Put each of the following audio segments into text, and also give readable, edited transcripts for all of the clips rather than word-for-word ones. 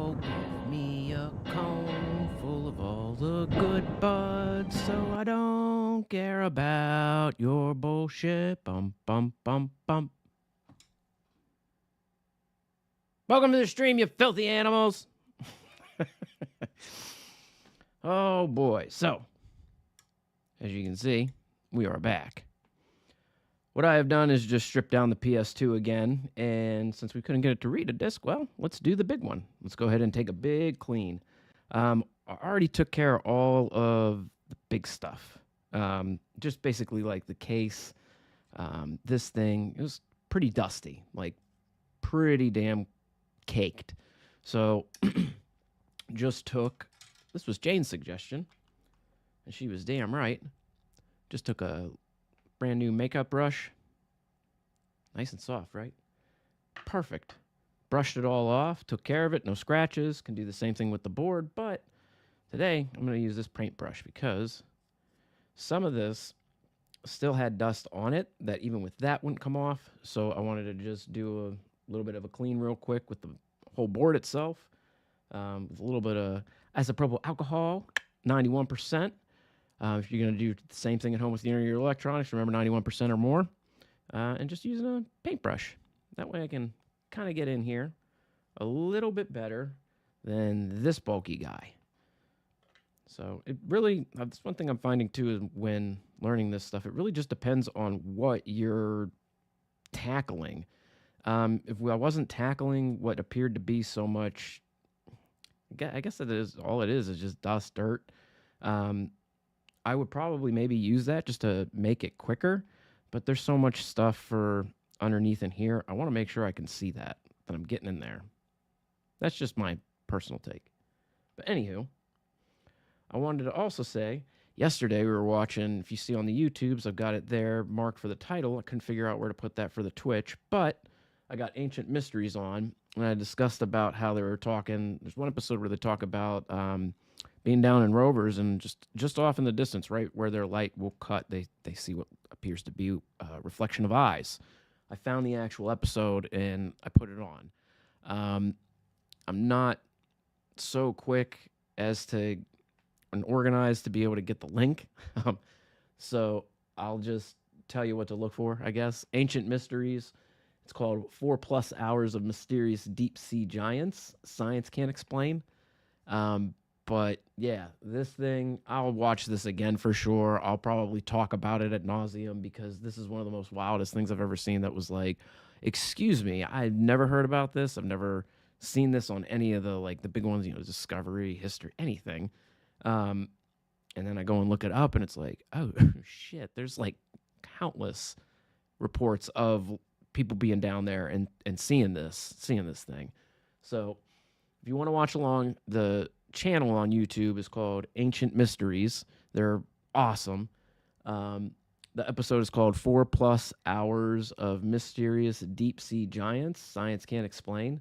So give me a cone full of all the good buds so I don't care about your bullshit. Bum, bum, bum, bum. Welcome to the stream, you filthy animals. Oh boy. So, as you can see, we are back. What I have done is just strip down the PS2 again, and since we couldn't get it to read a disc, well, let's do the big one. Let's go ahead and take a big clean. I already took care of all of the big stuff. Just basically like the case, this thing, it was pretty dusty, like pretty damn caked. So just took, this was Jane's suggestion, and she was damn right. Just took a brand new makeup brush. Nice and soft, right? Perfect. Brushed it all off, took care of it, no scratches. Can do the same thing with the board, but today I'm going to use this paintbrush because some of this still had dust on it that even with that wouldn't come off. So I wanted to just do a little bit of a clean real quick with the whole board itself. With a little bit of isopropyl alcohol, 91%. If you're going to do the same thing at home with your electronics, remember 91% or more. And just using a paintbrush. That way I can kind of get in here a little bit better than this bulky guy. So it really, that's one thing I'm finding too is when learning this stuff, it really just depends on what you're tackling. If I wasn't tackling what appeared to be so much, I guess that is all it is just dust, dirt. I would probably maybe use that just to make it quicker, but there's so much stuff for underneath in here. I want to make sure I can see that I'm getting in there. That's just my personal take. But anywho, I wanted to also say, yesterday we were watching, if you see on the YouTubes, I've got it there marked for the title. I couldn't figure out where to put that for the Twitch, but I got Ancient Mysteries on, and I discussed about how they were talking. There's one episode where they talk about being down in rovers and just off in the distance, right where their light will cut, they see what appears to be a reflection of eyes. I found the actual episode and I put it on. I'm not so quick as to and organized to be able to get the link. So I'll just tell you what to look for, I guess. Ancient Mysteries. It's called 4+ Hours of Mysterious Deep Sea Giants. Science Can't Explain. But yeah, this thing, I'll watch this again for sure. I'll probably talk about it ad nauseum because this is one of the most wildest things I've ever seen that was like, excuse me, I've never heard about this. I've never seen this on any of the big ones, Discovery, History, anything. And then I go and look it up and it's like, oh shit, there's like countless reports of people being down there and seeing this thing. So if you want to watch along, the channel on YouTube is called Ancient Mysteries. They're awesome. The episode is called 4+ Hours of Mysterious Deep Sea Giants. Science Can't Explain.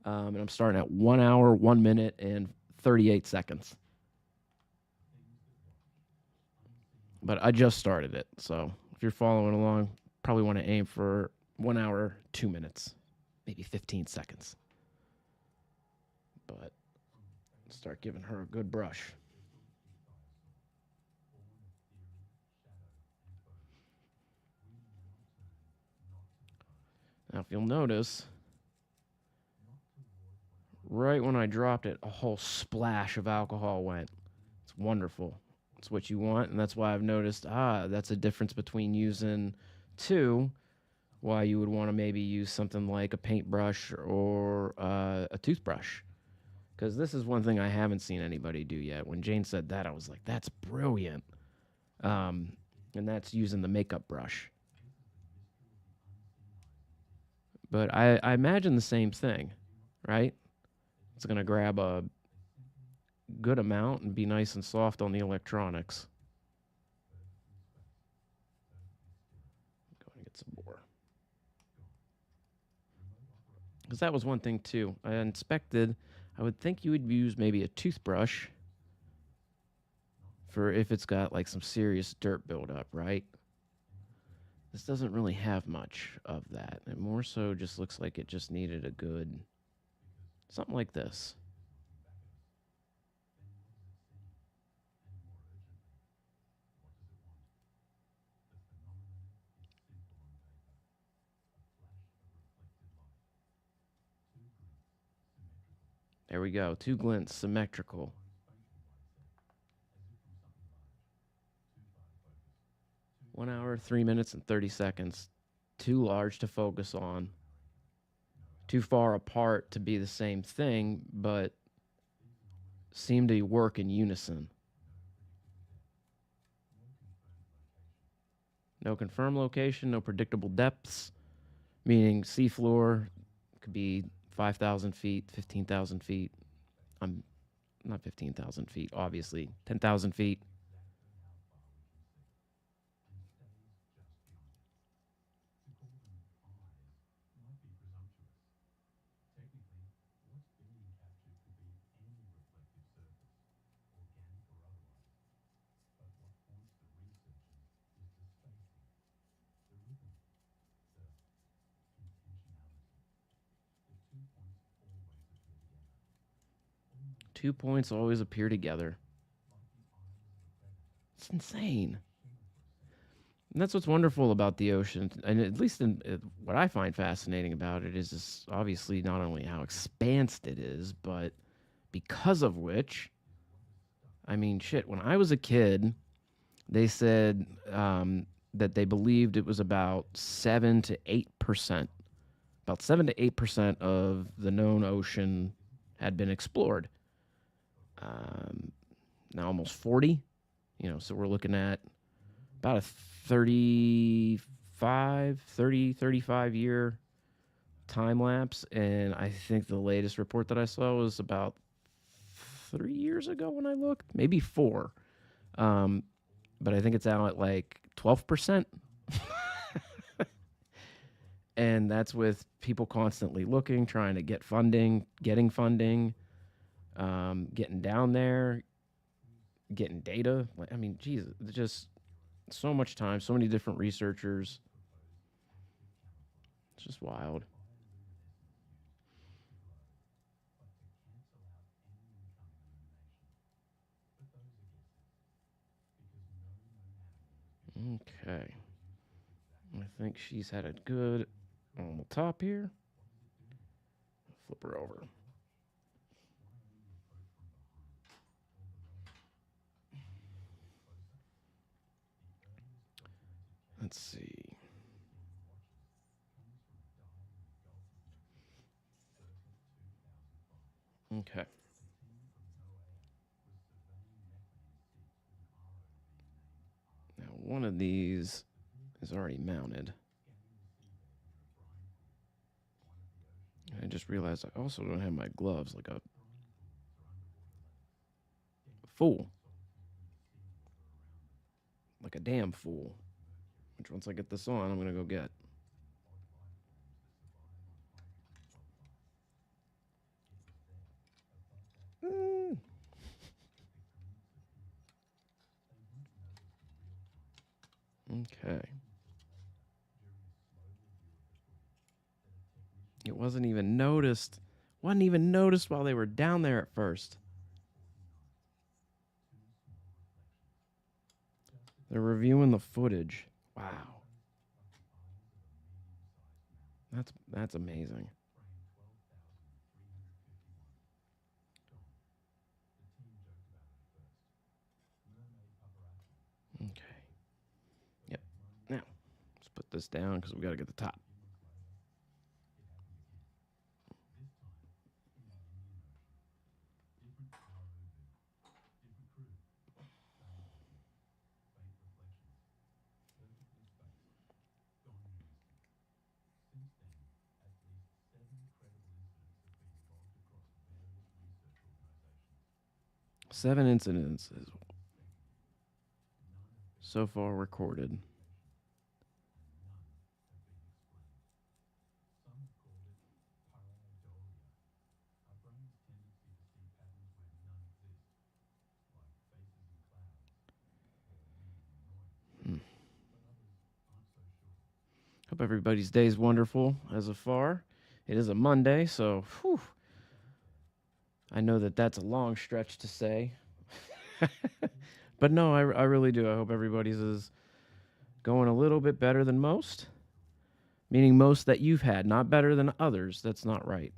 And I'm starting at 1 hour, 1 minute, and 38 seconds. But I just started it. So if you're following along, probably want to aim for 1 hour, 2 minutes, maybe 15 seconds. But start giving her a good brush. Now, if you'll notice, right when I dropped it, a whole splash of alcohol went. It's wonderful. It's what you want, and that's why I've noticed, that's a difference between using two, why you would want to maybe use something like a paintbrush or a toothbrush. Because this is one thing I haven't seen anybody do yet. When Jane said that, I was like, that's brilliant. And that's using the makeup brush. But I imagine the same thing, right? It's going to grab a good amount and be nice and soft on the electronics. Go and get some more. Because that was one thing, too. I inspected... I would think you would use maybe a toothbrush for if it's got like some serious dirt buildup, right? This doesn't really have much of that. It more so just looks like it just needed a good, something like this. There we go. Two glints, symmetrical. One hour, 3 minutes, and 30 seconds. Too large to focus on. Too far apart to be the same thing, but seem to work in unison. No confirmed location, no predictable depths, meaning seafloor could be 5,000 feet, 15,000 feet. I'm not 15,000 feet, obviously. 10,000 feet. Two points always appear together. It's insane. And that's what's wonderful about the ocean, and at least what I find fascinating about it is obviously not only how expansed it is, but because of which, I mean, shit. When I was a kid, they said that they believed it was about 7 to 8%, about 7 to 8% of the known ocean had been explored. Now almost 40, so we're looking at about a 35 year time lapse. And I think the latest report that I saw was about 3 years ago when I looked, maybe 4. But I think it's out at like 12%. And that's with people constantly looking, trying to get funding, getting funding, getting down there, getting data. I mean, Jesus, just so much time, so many different researchers. It's just wild. Okay. I think she's had a good on the top here. Flip her over. Let's see. Okay. Now, one of these is already mounted. I just realized I also don't have my gloves like a fool. Like a damn fool. Which once I get this on, I'm going to go get. Mm. Okay. It wasn't even noticed. Wasn't even noticed while they were down there at first. They're reviewing the footage. Wow. That's amazing. Okay. Yep. Now, let's put this down because we got to get the top. Seven incidences so far recorded. Hope everybody's day is wonderful as of far. It is a Monday, so whew, I know that that's a long stretch to say. But no, I really do. I hope everybody's is going a little bit better than most. Meaning most that you've had, not better than others. That's not right.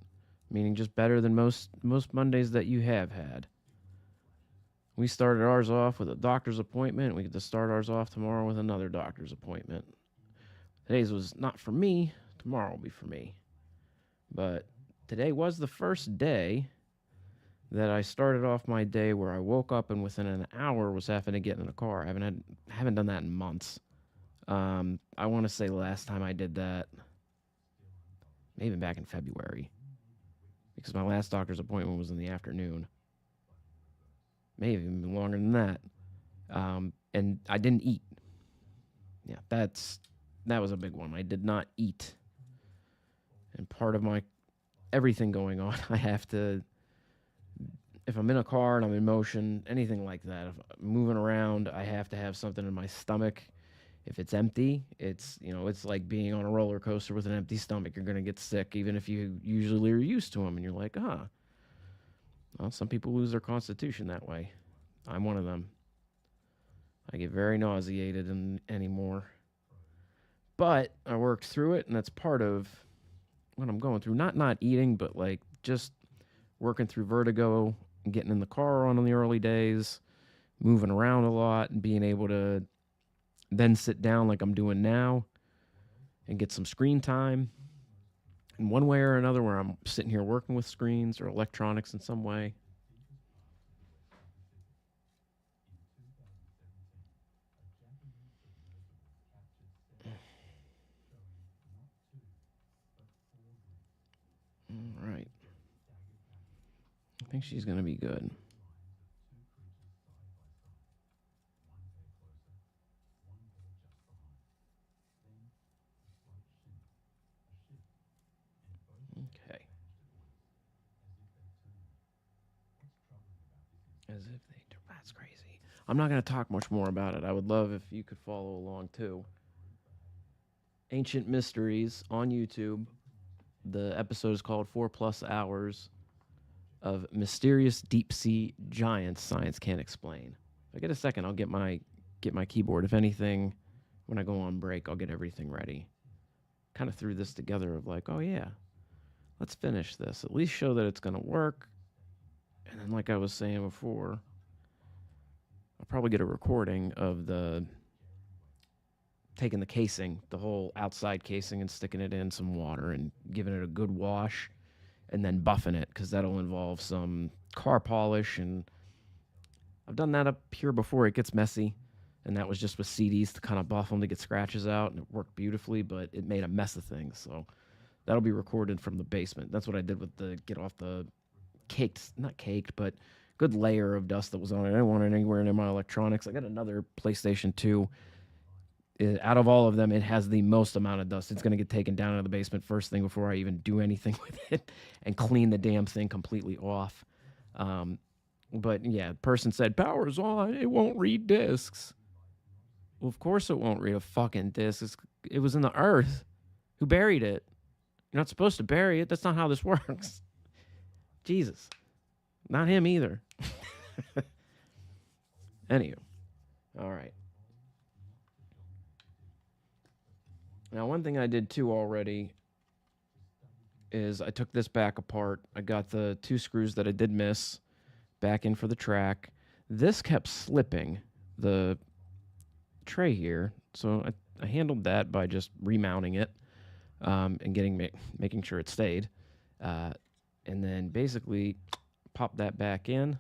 meaning just better than most Mondays that you have had. We started ours off with a doctor's appointment. We get to start ours off tomorrow with another doctor's appointment. Today's was not for me. Tomorrow will be for me. But today was the first day that I started off my day where I woke up and within an hour was having to get in a car. I haven't done that in months. I want to say the last time I did that, maybe back in February, because my last doctor's appointment was in the afternoon. Maybe even longer than that. And I didn't eat. Yeah, that was a big one. I did not eat, and part of my everything going on, I have to. If I'm in a car and I'm in motion, anything like that, if I'm moving around, I have to have something in my stomach. If it's empty, it's like being on a roller coaster with an empty stomach. You're gonna get sick, even if you usually are used to them, and you're like, well, some people lose their constitution that way. I'm one of them. I get very nauseated anymore. But I worked through it, and that's part of what I'm going through. Not eating, but like just working through vertigo and getting in the car on the early days, moving around a lot, and being able to then sit down like I'm doing now and get some screen time in one way or another, where I'm sitting here working with screens or electronics in some way. All right. I think she's going to be good. Okay. As if they. That's crazy. I'm not going to talk much more about it. I would love if you could follow along too. Ancient Mysteries on YouTube. The episode is called 4+ Hours of Mysterious Deep Sea Giants Science Can't Explain. If I get a second, I'll get my keyboard. If anything, when I go on break, I'll get everything ready. Kind of threw this together of like, oh yeah, let's finish this. At least show that it's going to work. And then, like I was saying before, I'll probably get a recording of taking the casing, the whole outside casing, and sticking it in some water and giving it a good wash, and then buffing it, because that'll involve some car polish. And I've done that up here before. It gets messy, and that was just with CDs to kind of buff them to get scratches out, and it worked beautifully, but it made a mess of things. So that'll be recorded from the basement. That's what I did with the get off the not caked, but good layer of dust that was on it. I didn't want it anywhere near my electronics. I got another PlayStation 2. Out of all of them, it has the most amount of dust. It's going to get taken down to the basement first thing before I even do anything with it and clean the damn thing completely off. But yeah, person said, power's on, it won't read discs. Well, of course it won't read a fucking disc. It was in the earth. Who buried it? You're not supposed to bury it. That's not how this works. Jesus. Not him either. Anywho. All right. Now, one thing I did too already is I took this back apart. I got the 2 screws that I did miss back in for the track. This kept slipping, the tray here, so I handled that by just remounting it and making sure it stayed. And then basically pop that back in.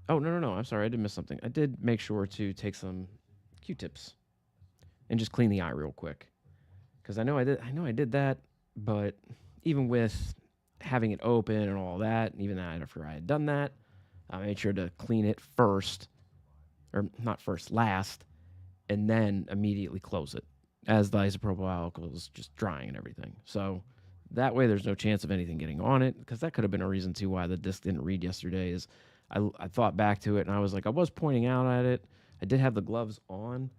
Oh, no. I'm sorry. I did miss something. I did make sure to take some Q-tips and just clean the eye real quick, because I know I did that, but even with having it open and all that, and even after I had done that, I made sure to clean it first, or not first, last, and then immediately close it as the isopropyl alcohol is just drying and everything. So that way there's no chance of anything getting on it, because that could have been a reason too why the disc didn't read yesterday. Is I thought back to it and I was like, I was pointing out at it. I did have the gloves on,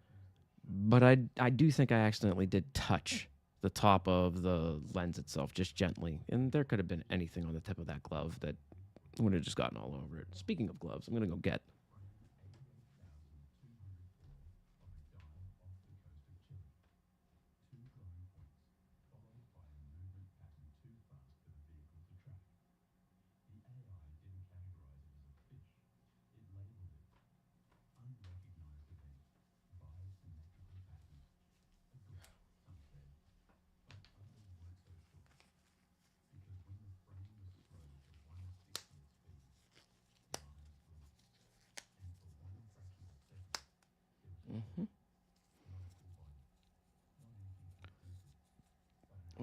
but I do think I accidentally did touch the top of the lens itself just gently, and there could have been anything on the tip of that glove that would have just gotten all over it. Speaking of gloves, I'm gonna go get.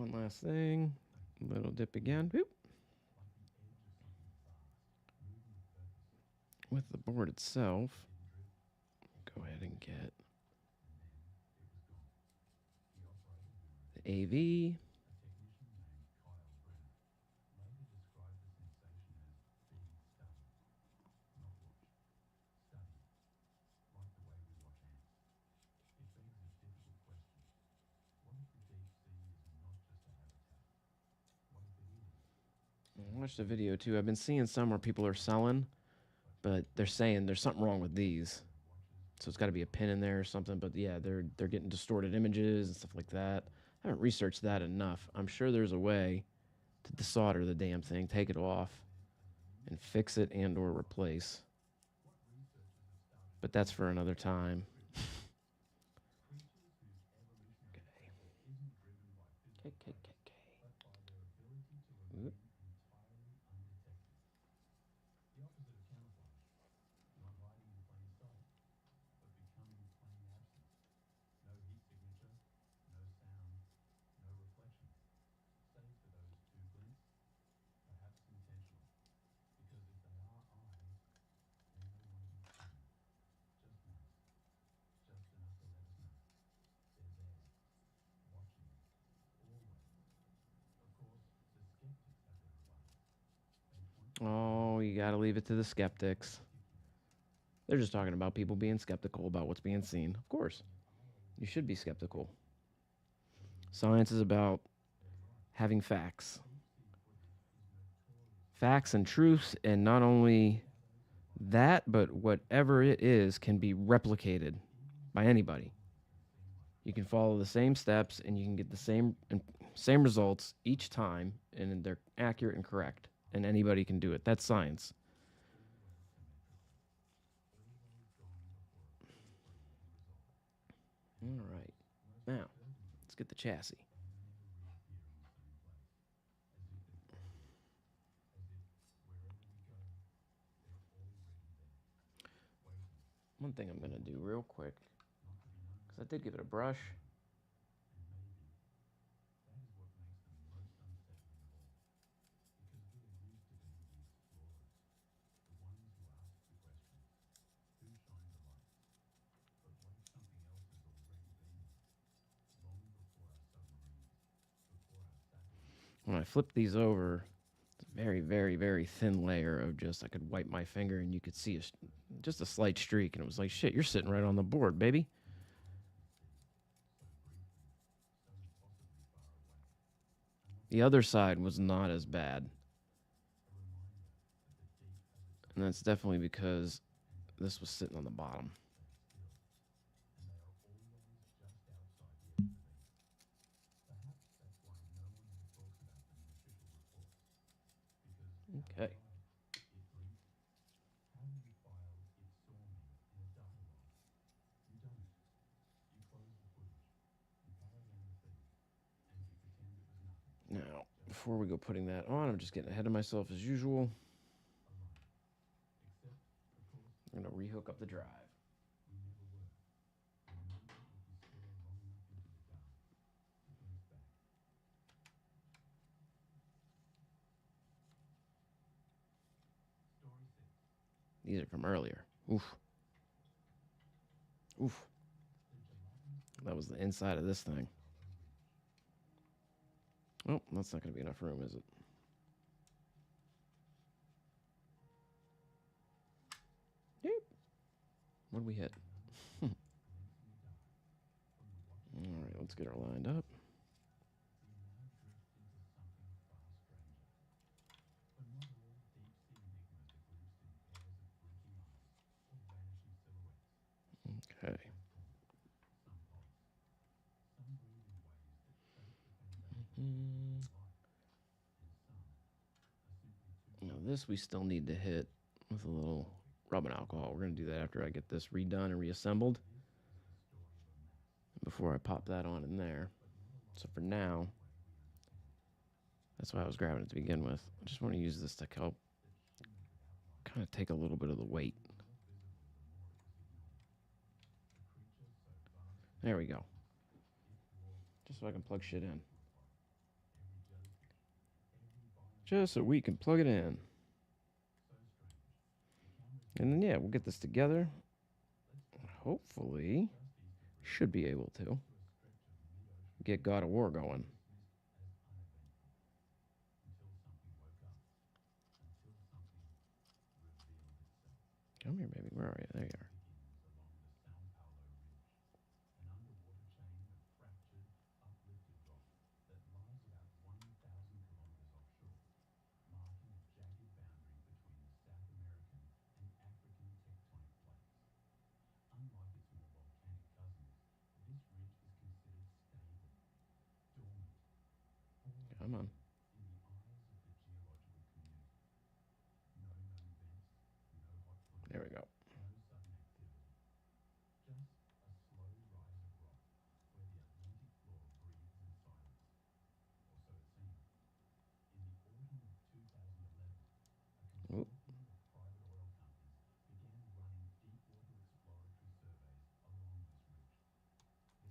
one last thing. Little dip again. Boop. With the board itself, go ahead and get the AV. I watched a video too. I've been seeing some where people are selling, but they're saying there's something wrong with these. So it's got to be a pin in there or something. But yeah, they're getting distorted images and stuff like that. I haven't researched that enough. I'm sure there's a way to desolder the damn thing, take it off, and fix it and or replace. But that's for another time. Okay. Oop. Oh, you got to leave it to the skeptics. They're just talking about people being skeptical about what's being seen. Of course, you should be skeptical. Science is about having facts. Facts and truths, and not only that, but whatever it is can be replicated by anybody. You can follow the same steps and you can get the same results each time, and they're accurate and correct, and anybody can do it. That's science. All right. Now, let's get the chassis. One thing I'm going to do real quick, because I did give it a brush. When I flip these over, it's a very, very, very thin layer of just, I could wipe my finger and you could see just a slight streak. And it was like, shit, you're sitting right on the board, baby. The other side was not as bad. And that's definitely because this was sitting on the bottom. Okay. Now, before we go putting that on, I'm just getting ahead of myself as usual. I'm going to rehook up the drive. These are from earlier. Oof. Oof. That was the inside of this thing. Oh, that's not going to be enough room, is it? Yep. What did we hit? All right, let's get her lined up. Okay. Now this we still need to hit with a little rubbing alcohol. We're going to do that after I get this redone and reassembled, before I pop that on in there. So for now, that's why I was grabbing it to begin with. I just want to use this to help kind of take a little bit of the weight. There we go. Just so I can plug shit in. just so we can plug it in. And then, yeah, we'll get this together. Hopefully, should be able to get God of War going. Come here, baby. Where are you? There you are. Come on. There we go. Oop.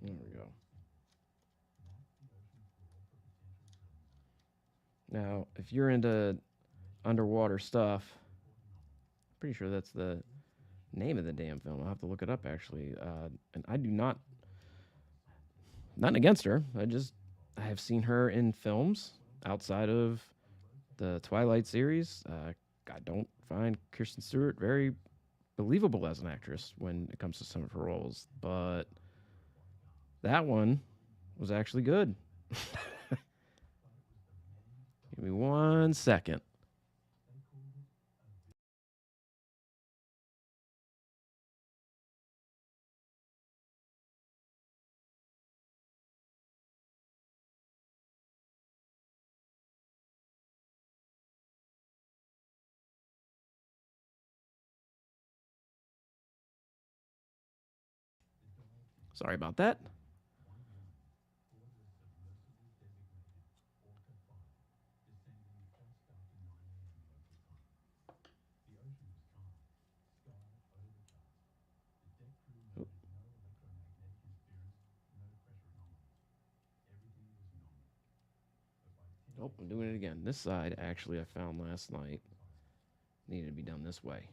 There we go. Now, if you're into underwater stuff, I'm pretty sure that's the name of the damn film. I'll have to look it up actually. And I do not, nothing against her. I have seen her in films outside of the Twilight series. I don't find Kirsten Stewart very believable as an actress when it comes to some of her roles, but that one was actually good. Give me 1 second. Sorry about that. Oh, I'm doing it again. This side, actually, I found last night needed to be done this way.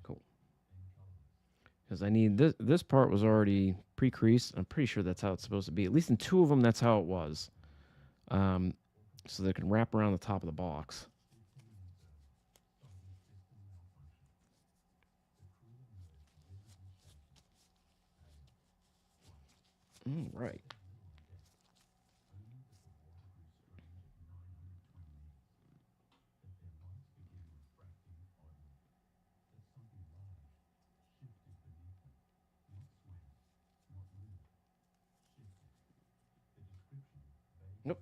Cool. Because I need this part was already pre-creased. I'm pretty sure that's how it's supposed to be. At least in two of them, that's how it was. Um, so they can wrap around the top of the box. Right. Nope.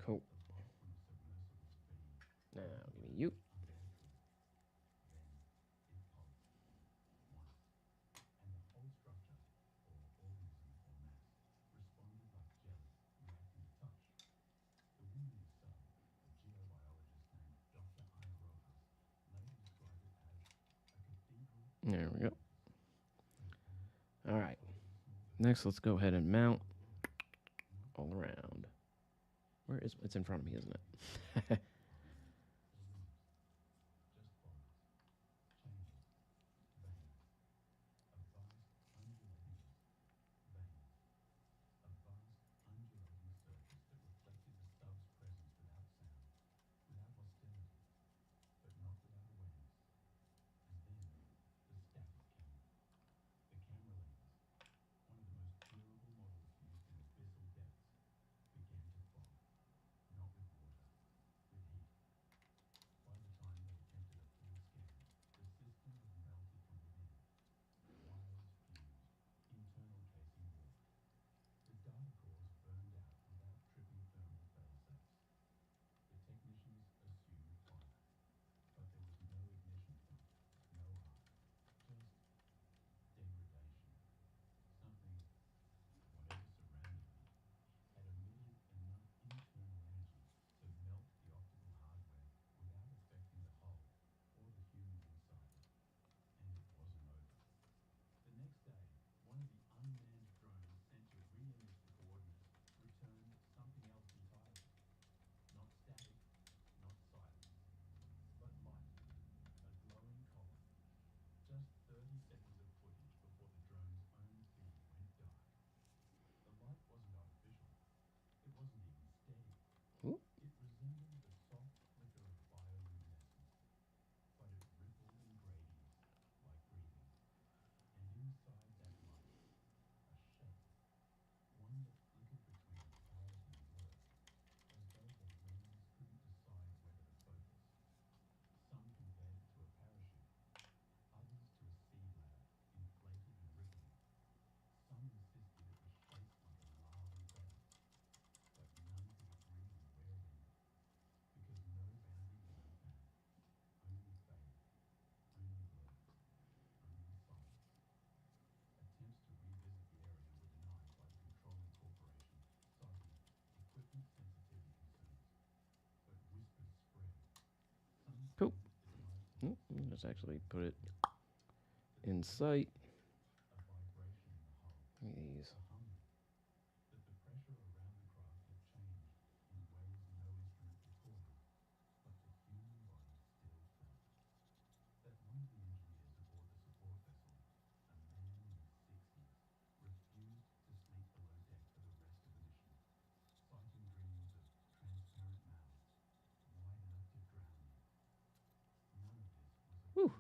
Cool. Now, give me you. There we go. All right. Next, let's go ahead and mount all around. Where is it's in front of me, isn't it? Let's actually put it in sight. These. Whew.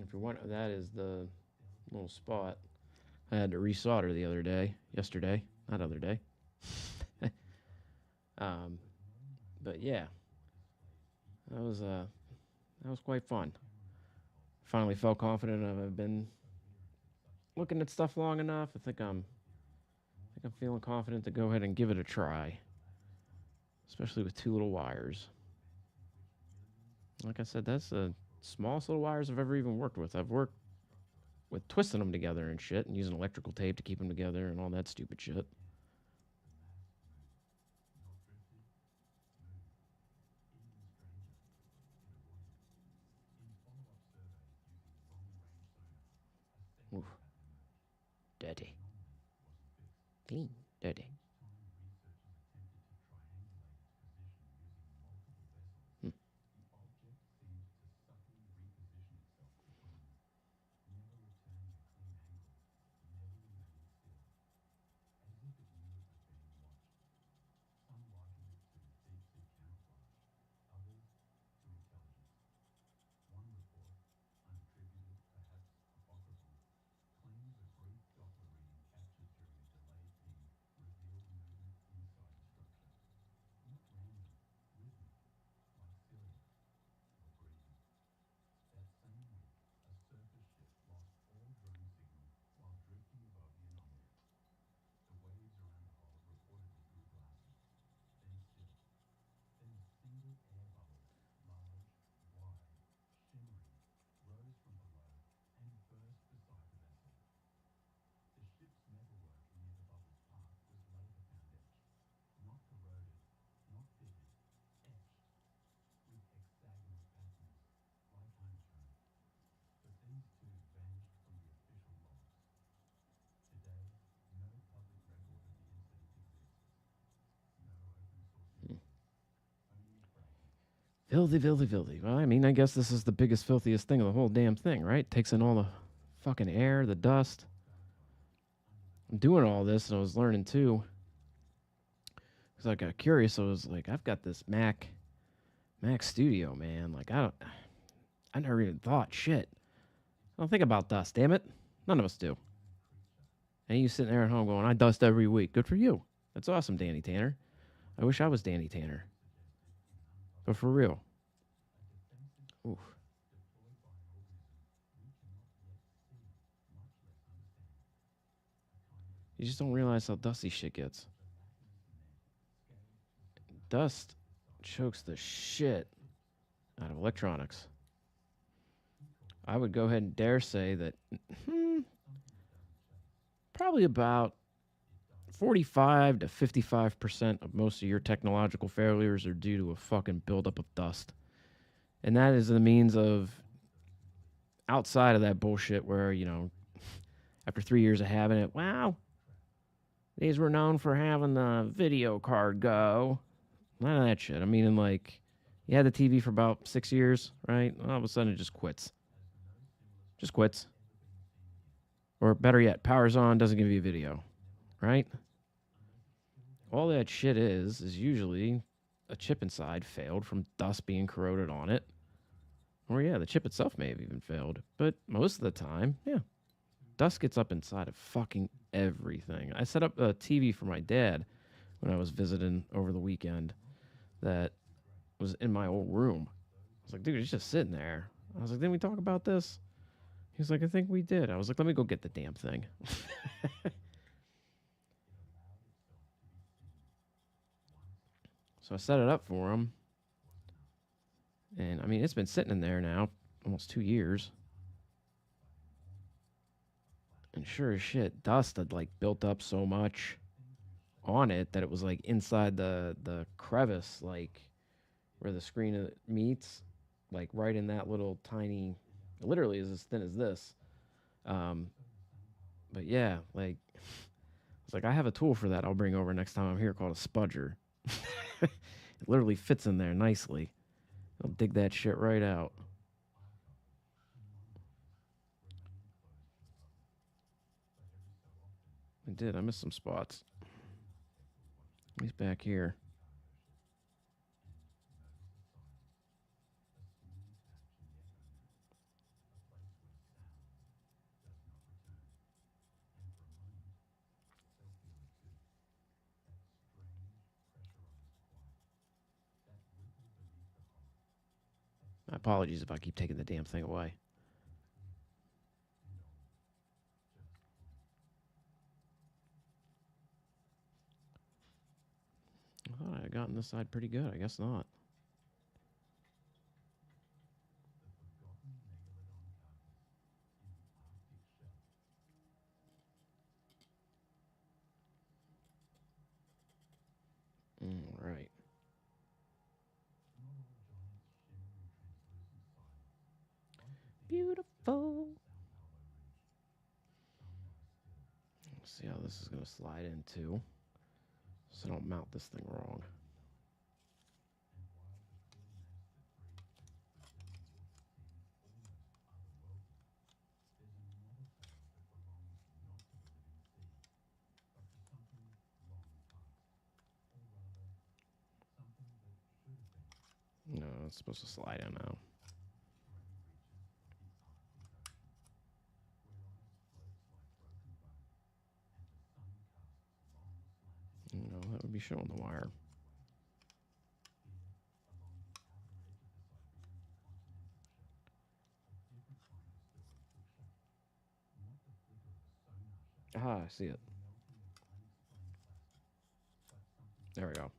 If you want, that is the little spot. I had to resolder the other day, yesterday, not other day. um, but yeah, that was quite fun. Finally felt confident. I've been looking at stuff long enough. I think I'm feeling confident to go ahead and give it a try, especially with two little wires. Like I said, that's the smallest little wires I've ever even worked with. I've worked with twisting them together and shit, and using electrical tape to keep them together and all that stupid shit. Oof, dirty, clean, dirty. Hmm. Filthy, filthy, filthy. Well, I mean, I guess this is the biggest, filthiest thing of the whole damn thing, right? Takes in all the fucking air, the dust. I'm doing all this, and I was learning too, because I got curious. I was like, I've got this Mac Studio, man. Like, I never even thought, shit. I don't think about dust, damn it. None of us do. And you sitting there at home going, I dust every week. Good for you. That's awesome, Danny Tanner. I wish I was Danny Tanner. But for real. Oof. You just don't realize how dusty shit gets. Dust chokes the shit out of electronics. I would go ahead and dare say that probably about 45 to 55% of most of your technological failures are due to a fucking buildup of dust. And that is the means of outside of that bullshit where, you know, after 3 years of having it, wow, these were known for having the video card go. None of that shit. I mean, in like, you had the TV for about 6 years, right? All of a sudden, it just quits. Just quits. Or better yet, powers on, doesn't give you a video, right? All that shit is usually a chip inside failed from dust being corroded on it. Or yeah, the chip itself may have even failed. But most of the time, yeah, dust gets up inside of fucking everything. I set up a TV for my dad when I was visiting over the weekend that was in my old room. I was like, dude, it's just sitting there. I was like, didn't we talk about this? He was like, I think we did. I was like, let me go get the damn thing. So I set it up for him. And I mean, it's been sitting in there now almost 2 years. And sure as shit, dust had like built up so much on it that it was like inside the crevice, like where the screen meets, like right in that little tiny, it literally is as thin as this. Um, but yeah, like it's like I have a tool for that I'll bring over next time I'm here called a spudger. It literally fits in there nicely. I'll dig that shit right out. I did. I missed some spots. He's back here. My apologies if I keep taking the damn thing away. I thought I had gotten this side pretty good. I guess not. All right. Beautiful. Let's see how this is going to slide into. So I don't mount this thing wrong. No, it's supposed to slide in now. No, that would be showing the wire. Ah, I see it. There we go.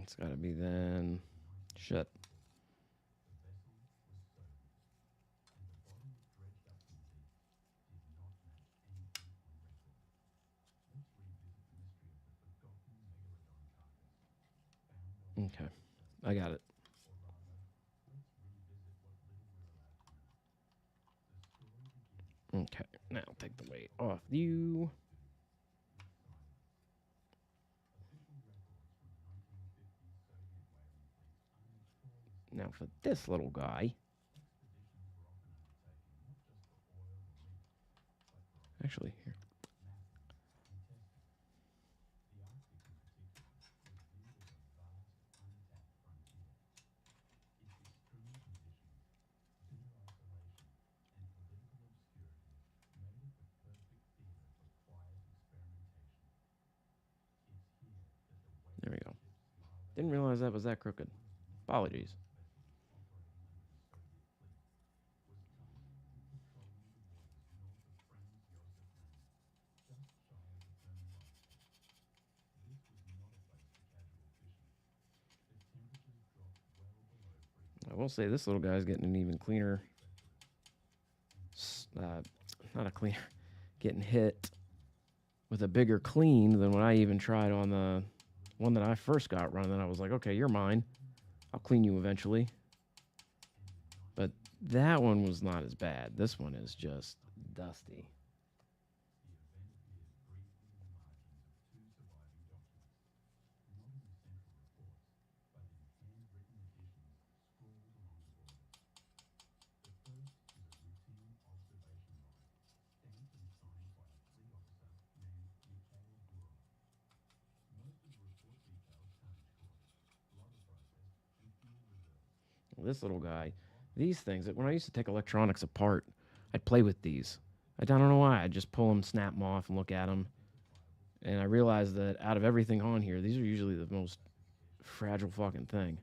It's got to be then. Shit. Okay. I got it. Okay. Now take the weight off you. Now for this little guy. Actually, here. There we go. Didn't realize that was that crooked. Apologies. I will say this little guy's getting an even cleaner. Not a cleaner. Getting hit with a bigger clean than what I even tried on the one that I first got running. I was like, okay, you're mine. I'll clean you eventually. But that one was not as bad. This one is just dusty. This little guy, these things, when I used to take electronics apart, I'd play with these. I don't know why. I'd just pull them, snap them off, and look at them. And I realized that out of everything on here, these are usually the most fragile fucking thing.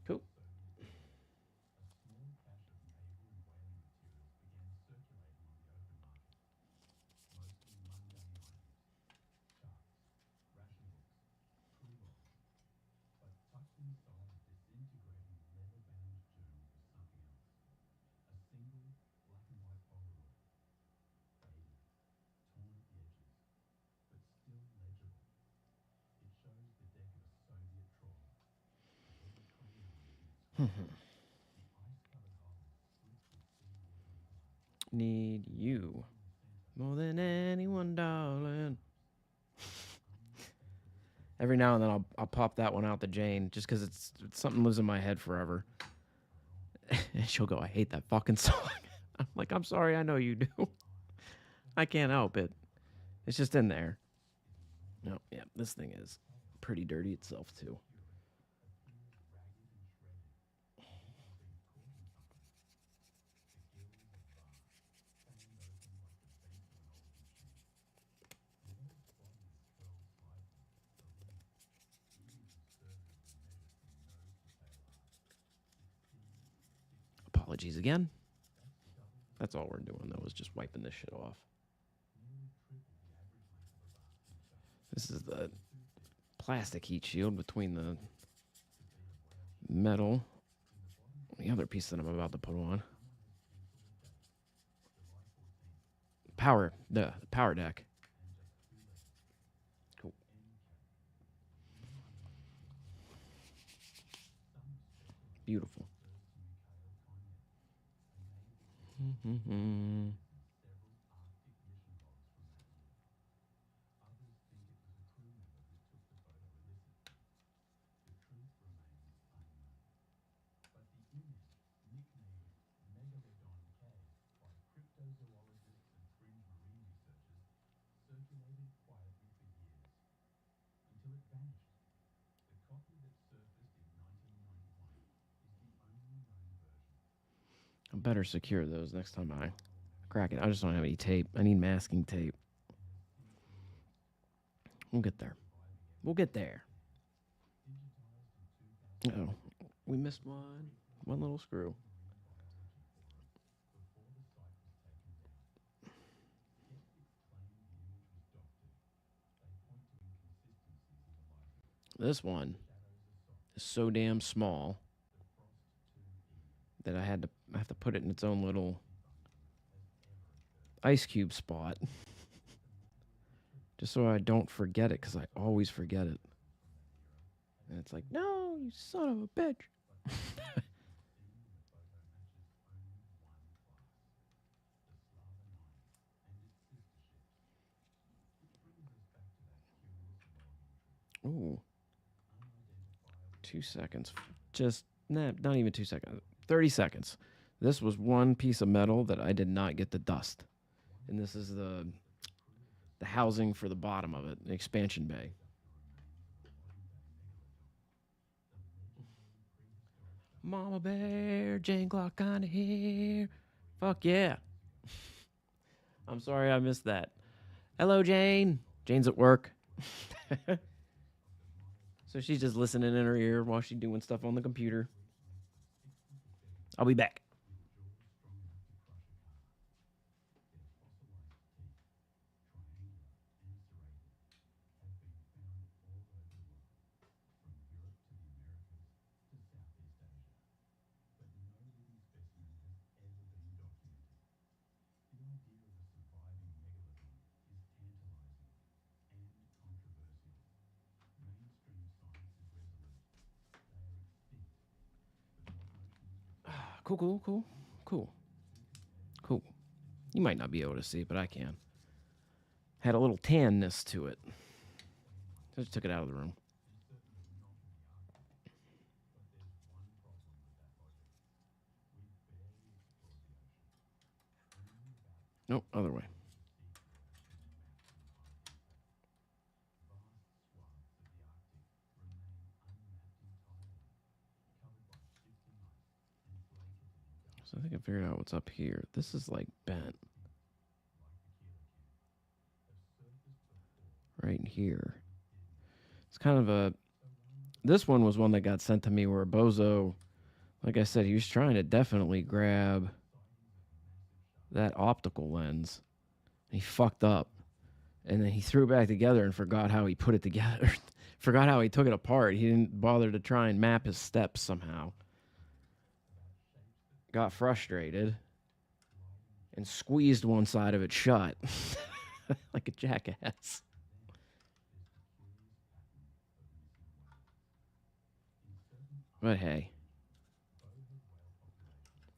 Cool. Need you more than anyone, darling. Every now and then I'll pop that one out to Jane just because it's something lives in my head forever. And she'll go, I hate that fucking song. I'm like, I'm sorry, I know you do. I can't help it. It's just in there. No, yeah, this thing is pretty dirty itself too. Apologies again. That's all we're doing though, is just wiping this shit off. This is the plastic heat shield between the metal and the other piece that I'm about to put on. The power deck. Cool. Beautiful. I better secure those next time I crack it. I just don't have any tape. I need masking tape. We'll get there. We'll get there. Oh, we missed one. One little screw. This one is so damn small that I have to put it in its own little ice cube spot just so I don't forget it because I always forget it. And it's like, no, you son of a bitch. Ooh, 2 seconds. Just Nah, not even 2 seconds. 30 seconds. This was one piece of metal that I did not get the dust. And this is the housing for the bottom of it, the expansion bay. Mama Bear, Jane Glock kinda here. Fuck yeah. I'm sorry I missed that. Hello, Jane. Jane's at work. So she's just listening in her ear while she's doing stuff on the computer. I'll be back. Cool, cool, cool, cool, cool. You might not be able to see it, but I can. Had a little tanness to it. I just took it out of the room. Nope, other way. So I think I figured out what's up here. This is like bent. Right in here. It's kind of a. This one was one that got sent to me where Bozo, like I said, he was trying to definitely grab that optical lens. And he fucked up. And then he threw it back together and forgot how he put it together. Forgot how he took it apart. He didn't bother to try and map his steps somehow. Got frustrated and squeezed one side of it shut like a jackass. But hey,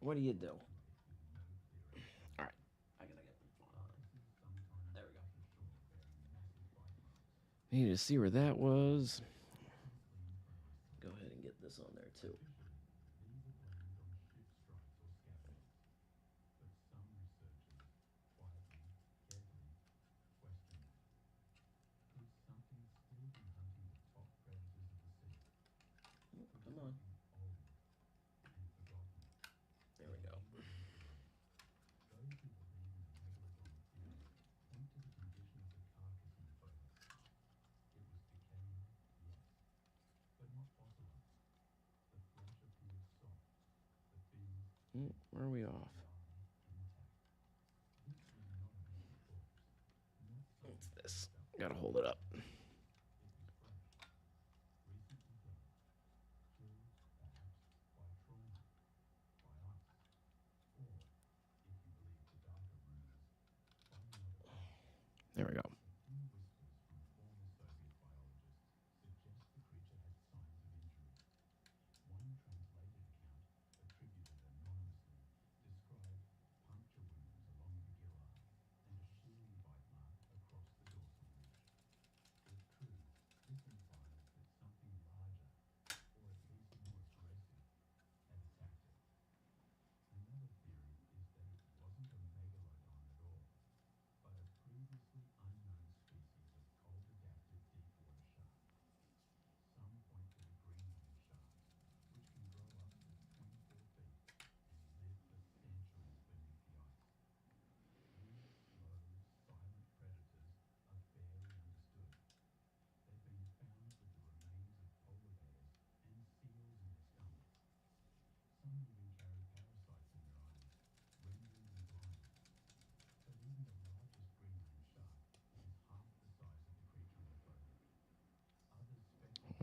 what do you do? All right, I gotta get. There we go. Need to see where that was. Go ahead and get this on there too. Come on. There we go. Where are we off? What's this? Gotta hold it up. There we go.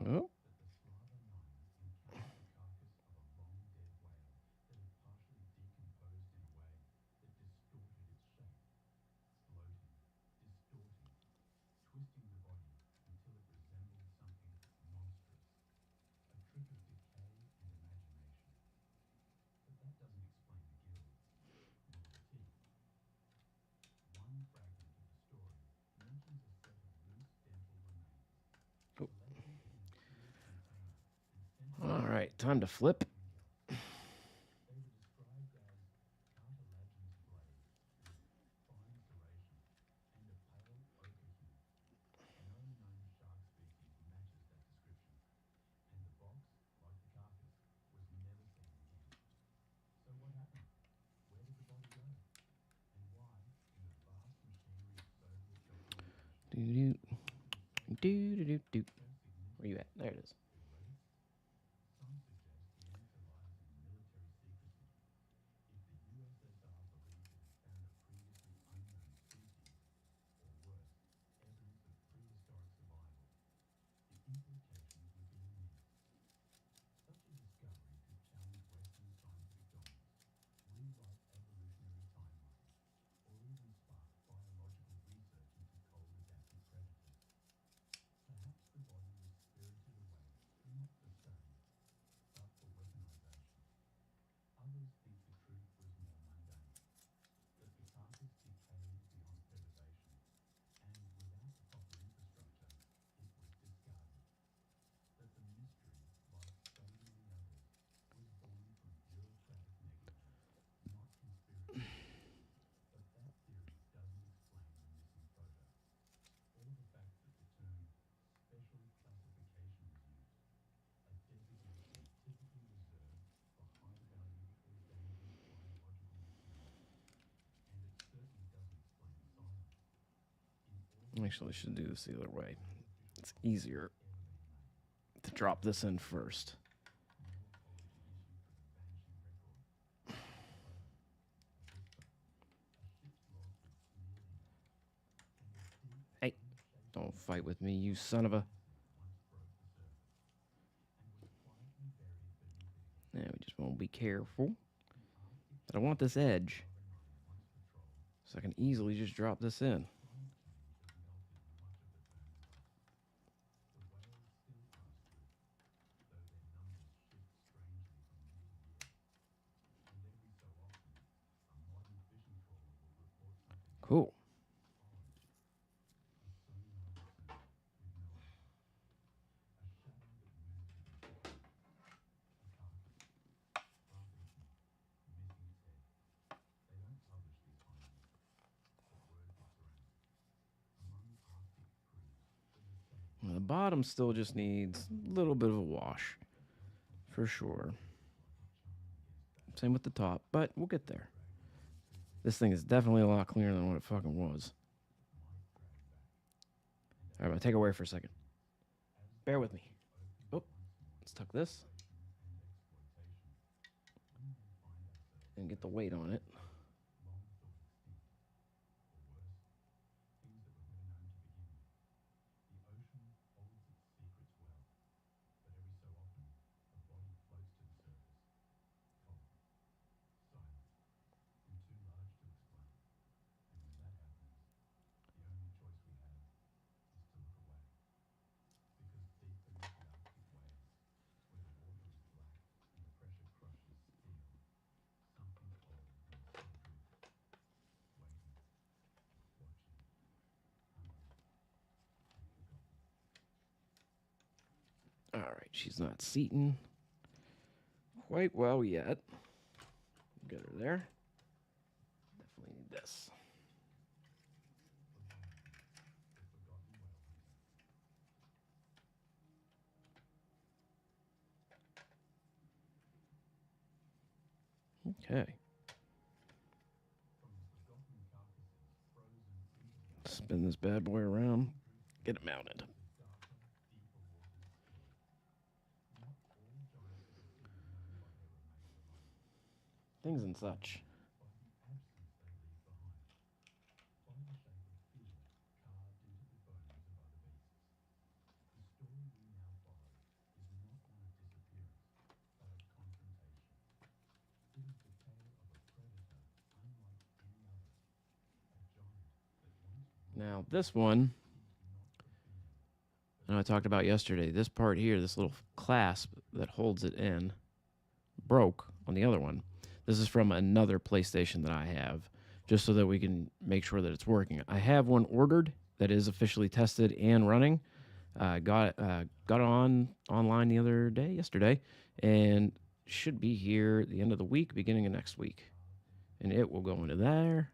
Oh. All right, time to flip. Where you at? There it is. Actually, I should do this the other way. It's easier to drop this in first. Hey, don't fight with me, you son of a... Yeah, we just want to be careful. But I want this edge, so I can easily just drop this in. Cool. The bottom still just needs a little bit of a wash, for sure. Same with the top, but we'll get there. This thing is definitely a lot cleaner than what it fucking was. All right, I'm gonna take it away for a second. Bear with me. Oh, let's tuck this and get the weight on it. All right, she's not seating quite well yet. Get her there. Definitely need this. Okay. Spin this bad boy around. Get it mounted. Things and such. Now, this one, I know I talked about yesterday. This part here, this little clasp that holds it in, broke on the other one. This is from another PlayStation that I have, just so that we can make sure that it's working. I have one ordered that is officially tested and running. Got on online the other day, yesterday, and should be here at the end of the week, beginning of next week, and it will go into there,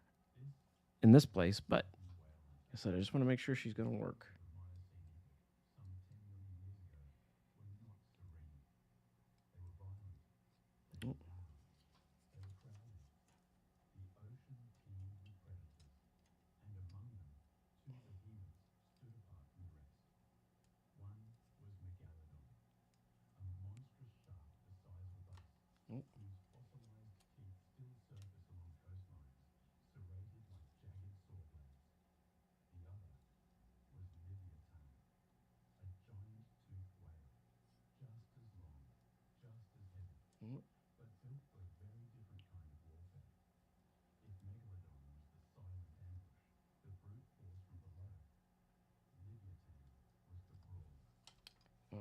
in this place. But like I said, I just want to make sure she's going to work.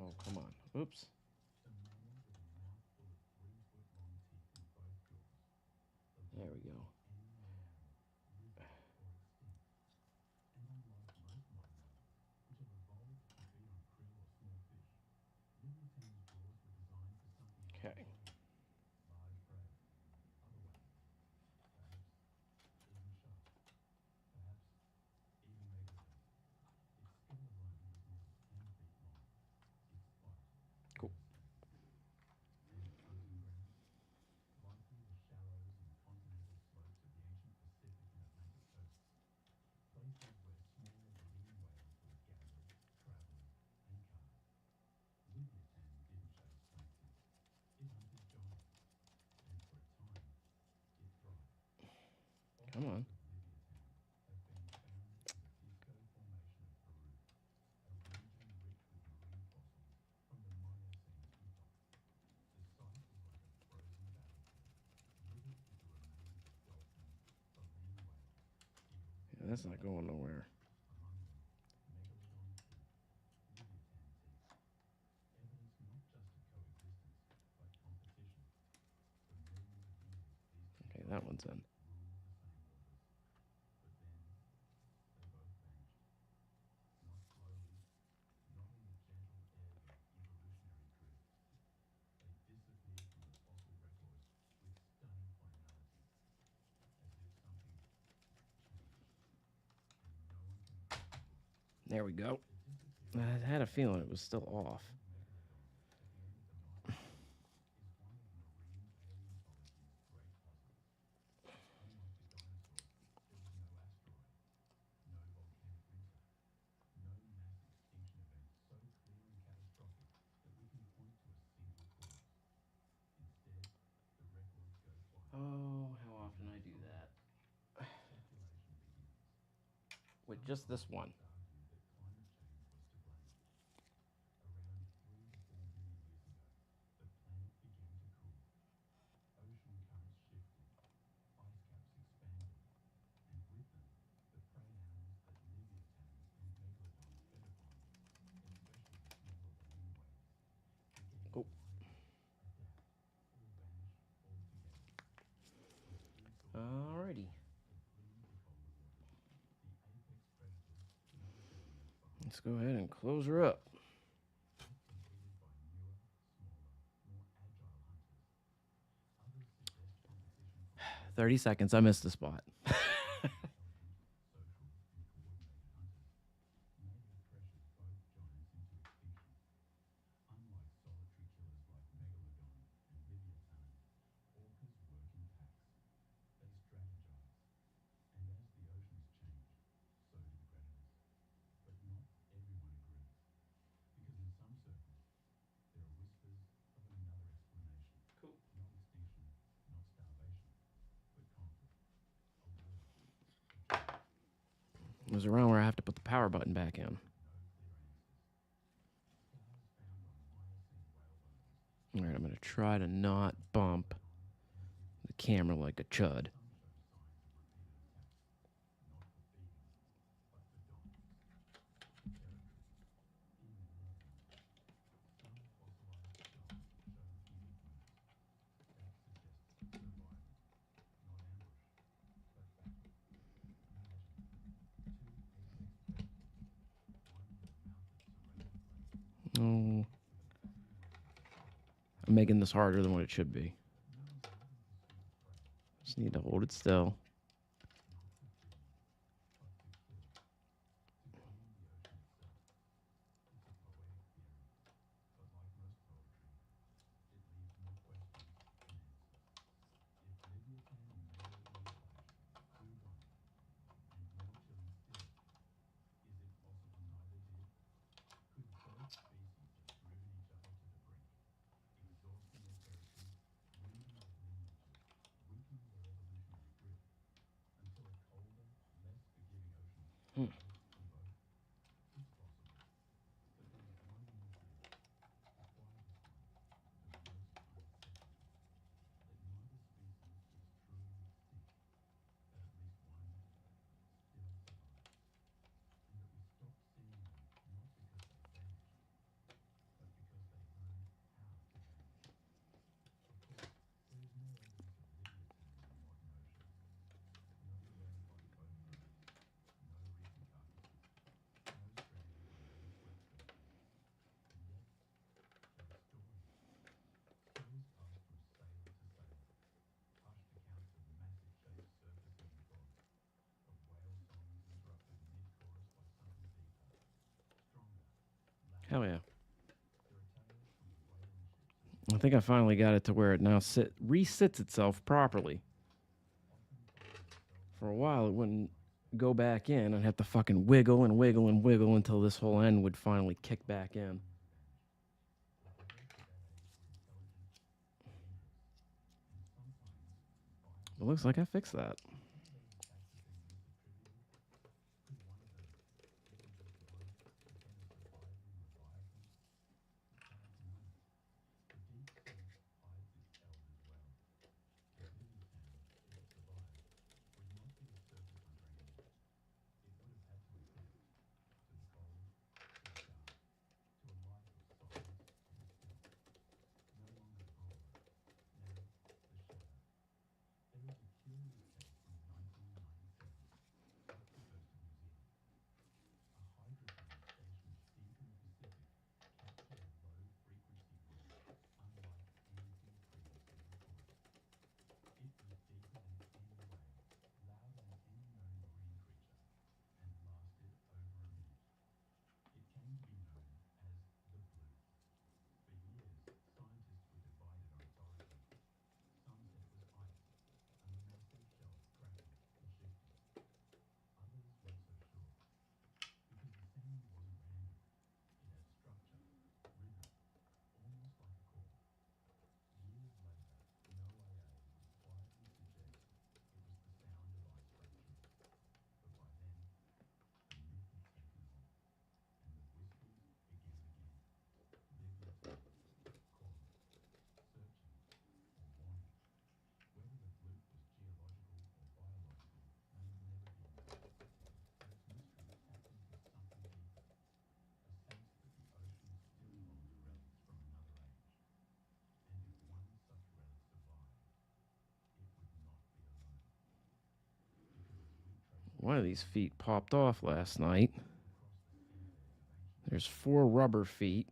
Oh, come on. Oops. There we go. Okay. Cool. Come on. Yeah, that's not going nowhere. Okay, that one's in. There we go. I had a feeling it was still off. Oh, how often I do that. With just this one. Oh. Alrighty. Let's go ahead and close her up. 30 seconds. I missed the spot. It was around where I have to put the power button back in. Alright, I'm going to try to not bump the camera like a chud. Oh, I'm making this harder than what it should be. Just need to hold it still. Hell yeah. I think I finally got it to where it now resits itself properly. For a while, it wouldn't go back in. I'd have to fucking wiggle and wiggle and wiggle until this whole end would finally kick back in. It looks like I fixed that. One of these feet popped off last night. There's 4 rubber feet,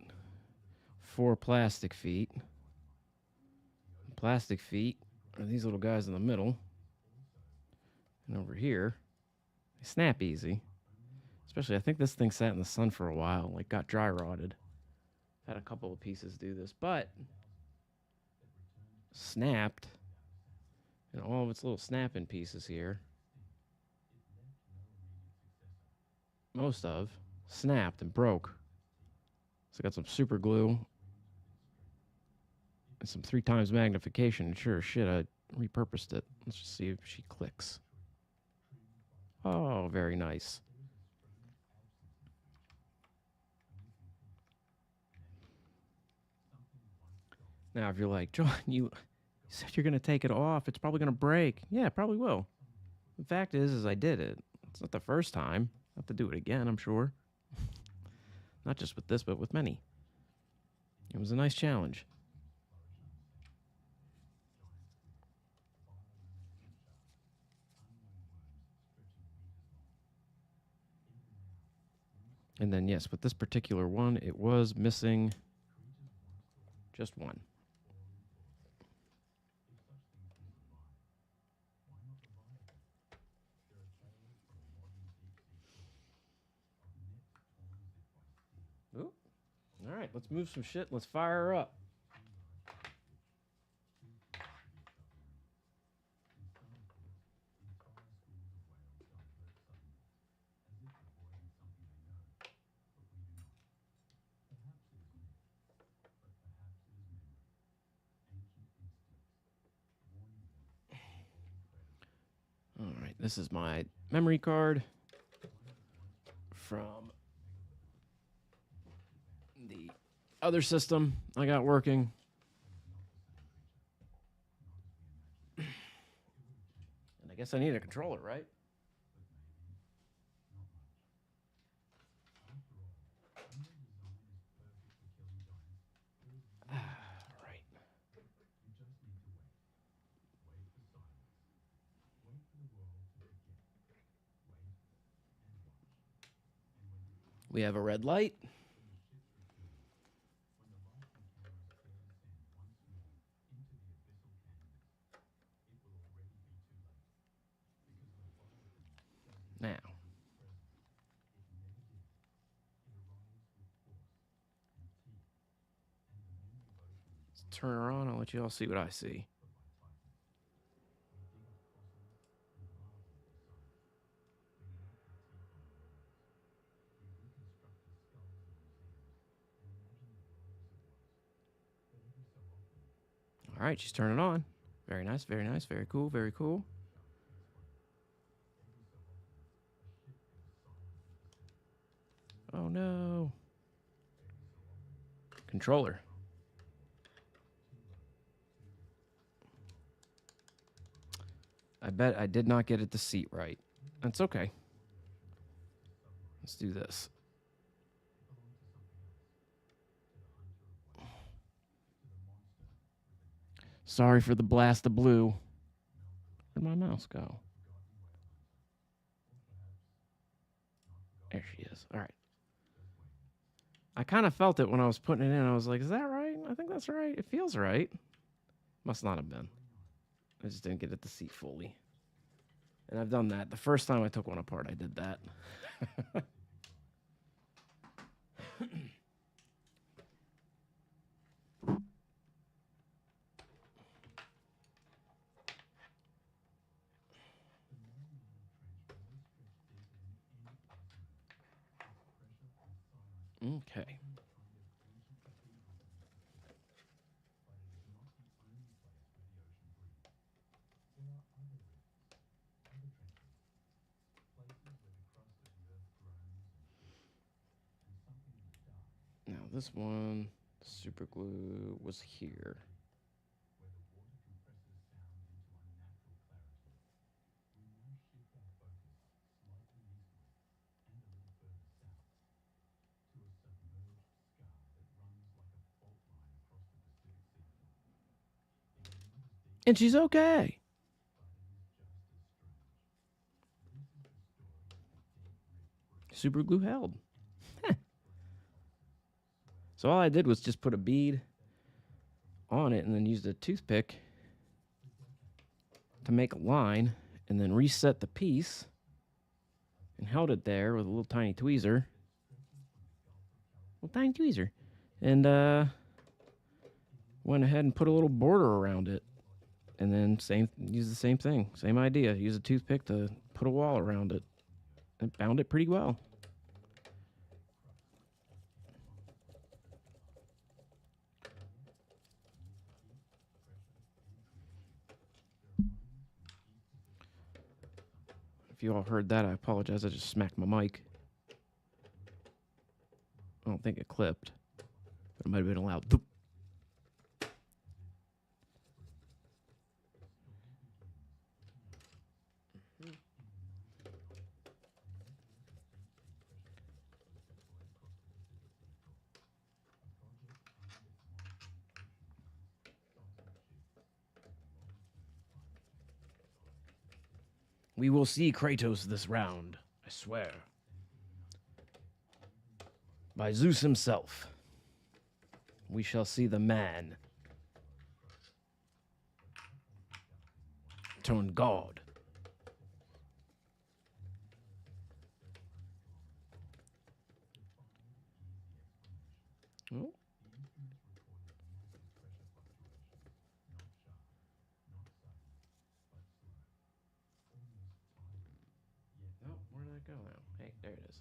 4 plastic feet. Plastic feet are these little guys in the middle. And over here, they snap easy. Especially, I think this thing sat in the sun for a while, like got dry rotted. Had a couple of pieces do this, but snapped. And all of its little snapping pieces here, most of, snapped and broke. So I got some super glue and some 3 times magnification. And sure as shit, I repurposed it. Let's just see if she clicks. Oh, very nice. Now, if you're like, John, you said you're going to take it off. It's probably going to break. Yeah, it probably will. The fact is I did it. It's not the first time. I have to do it again, I'm sure. Not just with this, but with many. It was a nice challenge. And then, yes, with this particular one, it was missing just one. Ooh. All right, let's move some shit. Let's fire her up. All right, this is my memory card from the other system I got working. And I guess I need a controller, right? All right. We have a red light. Now, turn her on. I'll let you all see what I see. All right, she's turning on. Very nice, very nice, very cool, very cool. Oh no. Controller. I bet I did not get it the seat right. That's okay. Let's do this. Sorry for the blast of blue. Where'd my mouse go? There she is. All right. I kind of felt it when I was putting it in. I was like, is that right? I think that's right. It feels right. Must not have been. I just didn't get it to seat fully. And I've done that. The first time I took one apart, I did that. Okay. Now this one, super glue was here. And she's okay. Super glue held. So all I did was just put a bead on it and then used a toothpick to make a line and then reset the piece and held it there with a little tiny tweezer. Little tiny tweezer. And went ahead and put a little border around it. And then use the same thing. Same idea. Use a toothpick to put a wall around it. And bound it pretty well. If you all heard that, I apologize. I just smacked my mic. I don't think it clipped, but it might have been a loud doop. We will see Kratos this round, I swear. By Zeus himself, we shall see the man turn God. Oh. Oh, where did that go now? Hey, there it is.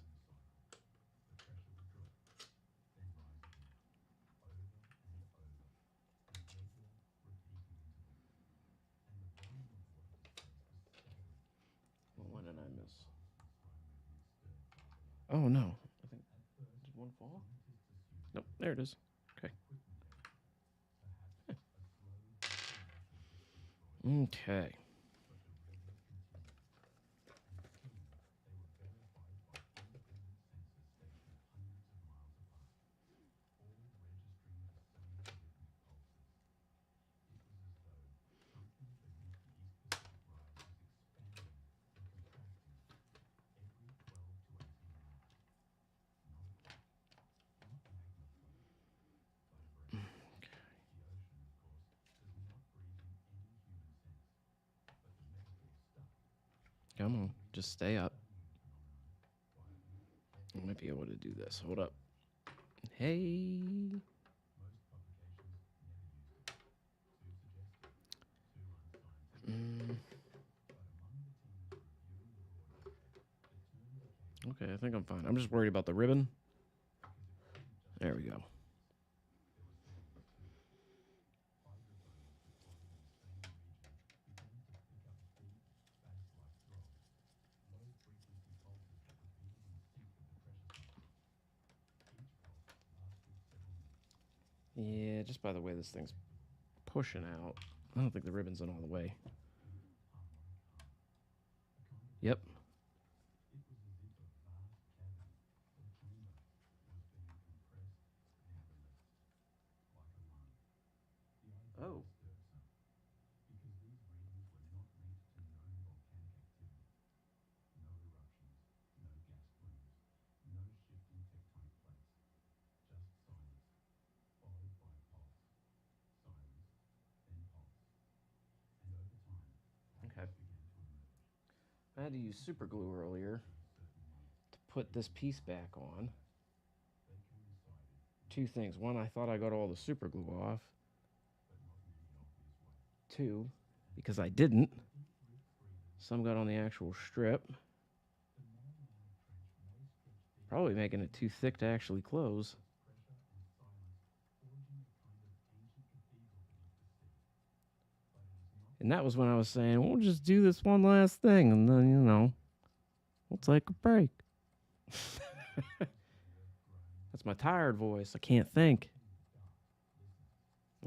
Well, when did I miss? Oh, no. I think, did one fall? Nope, there it is. Okay. Okay. Come on, just stay up. I might be able to do this. Hold up. Hey. Okay, I think I'm fine. I'm just worried about the ribbon. There we go. Yeah, just by the way this thing's pushing out, I don't think the ribbon's in all the way. Yep. Oh. Okay. I had to use super glue earlier to put this piece back on. Two things. One, I thought I got all the super glue off. Two, because I didn't. Some got on the actual strip. Probably making it too thick to actually close. And that was when I was saying, we'll just do this one last thing and then, we'll take a break. That's my tired voice. I can't think.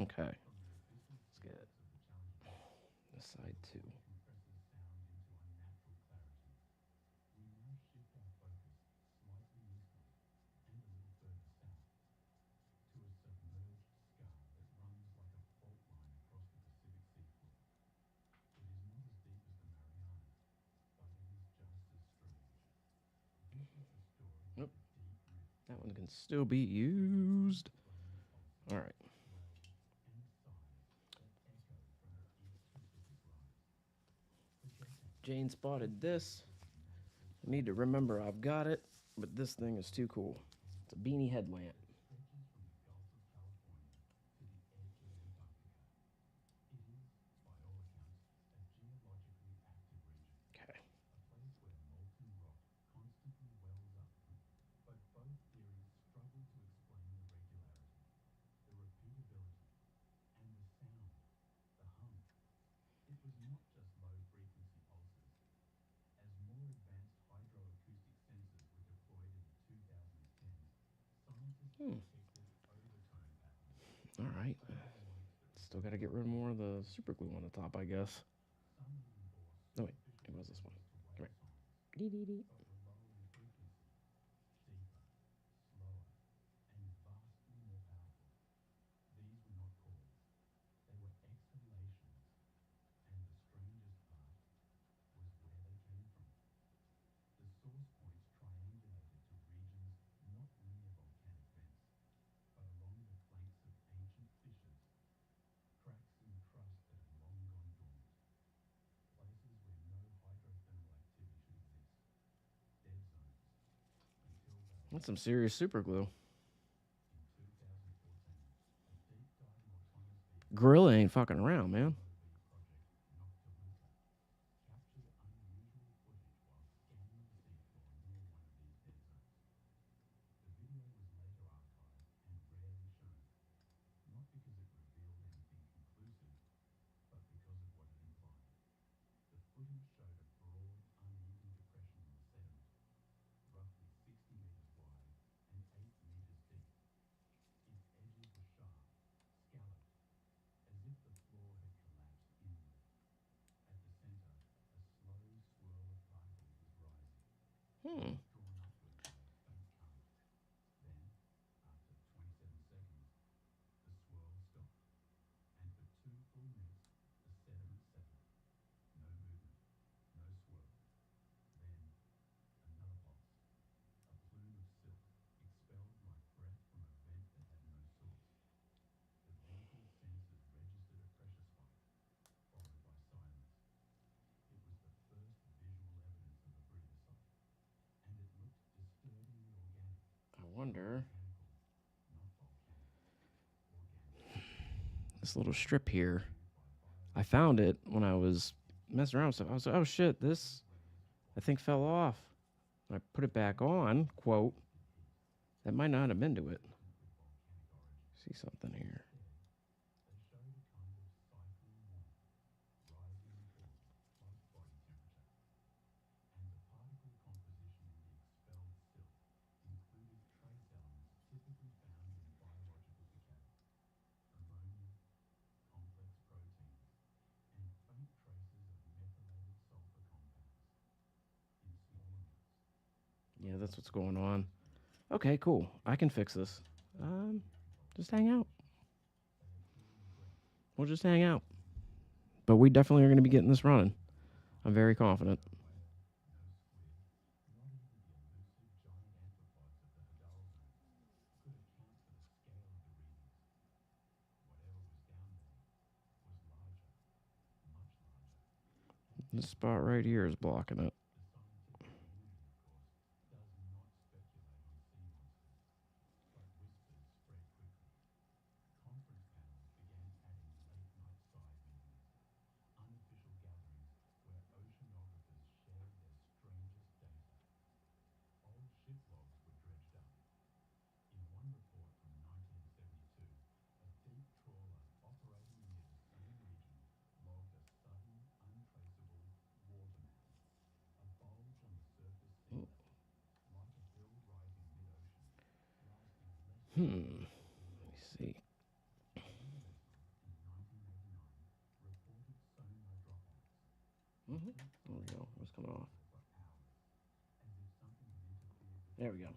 Okay. Let's get this side too. Nope. That one can still be used. All right. Jane spotted this. I need to remember I've got it, but this thing is too cool. It's a beanie headlamp. Okay. Hmm. All right. Still got to get rid of more of the super glue on the top, I guess. No, wait. It was this one. All right. Dee dee dee. That's some serious super glue. Gorilla ain't fucking around, man. Hmm. I wonder. This little strip here. I found it when I was messing around with stuff. I was like, oh shit, this I think fell off. I put it back on, quote, that might not have been to it. See something here. Yeah, that's what's going on. Okay, cool. I can fix this. Um, just hang out. We'll just hang out. But we definitely are going to be getting this running. I'm very confident. This spot right here is blocking it. Hmm. Let me see. Mm-hmm. There we go. It's coming off. There we go.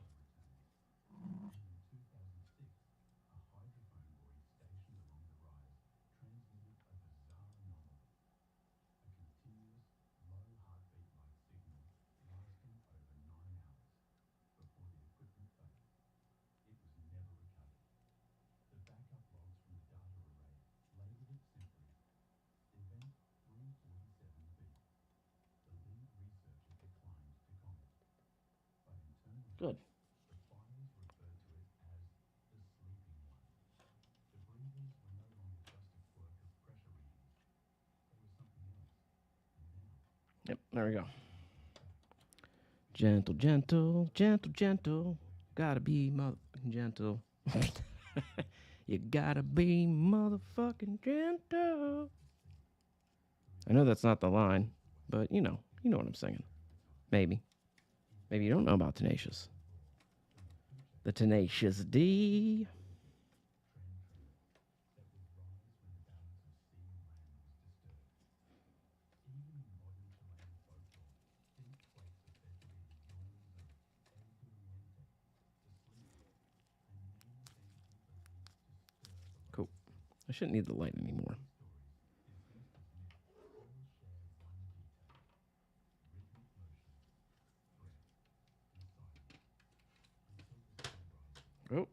Good. Yep. There we go. Gentle, gentle, gentle, gentle. Gotta be motherfucking gentle. You gotta be motherfucking gentle. I know that's not the line, but you know what I'm singing. Maybe. Maybe you don't know about Tenacious. The Tenacious D. Cool. I shouldn't need the light anymore. Oh.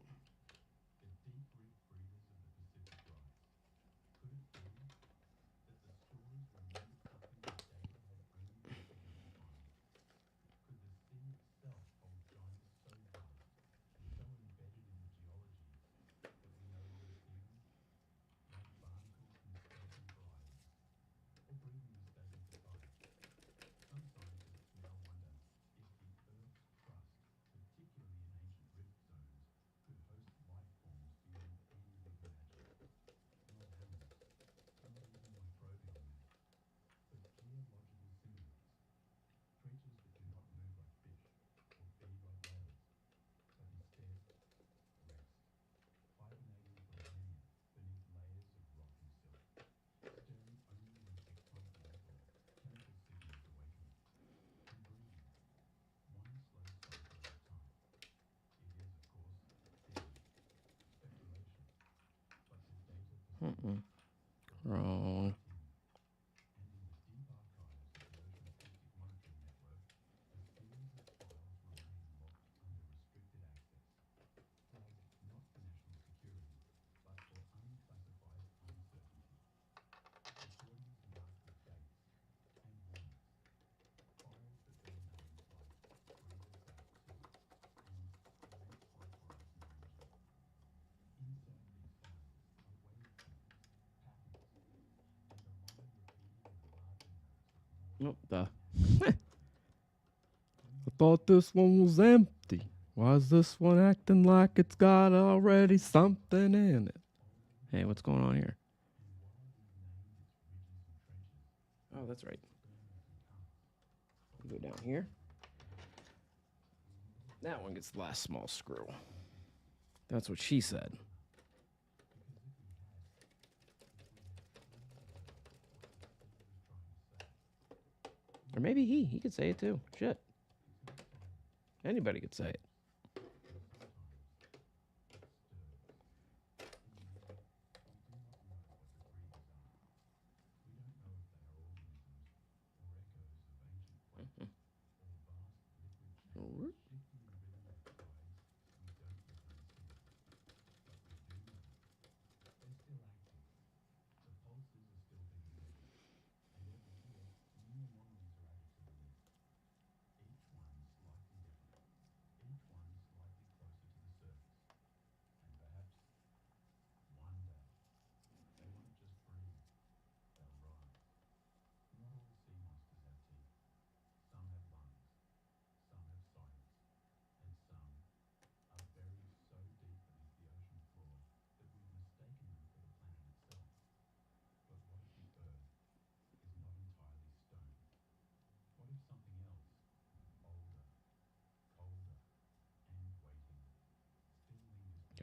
Mm-mm. Wrong. Nope. What thought this one was empty. Why is this one acting like it's got already something in it? Hey, what's going on here? Oh, that's right. Go down here. That one gets the last small screw. That's what she said. Or maybe he could say it too. Shit. Anybody could say it.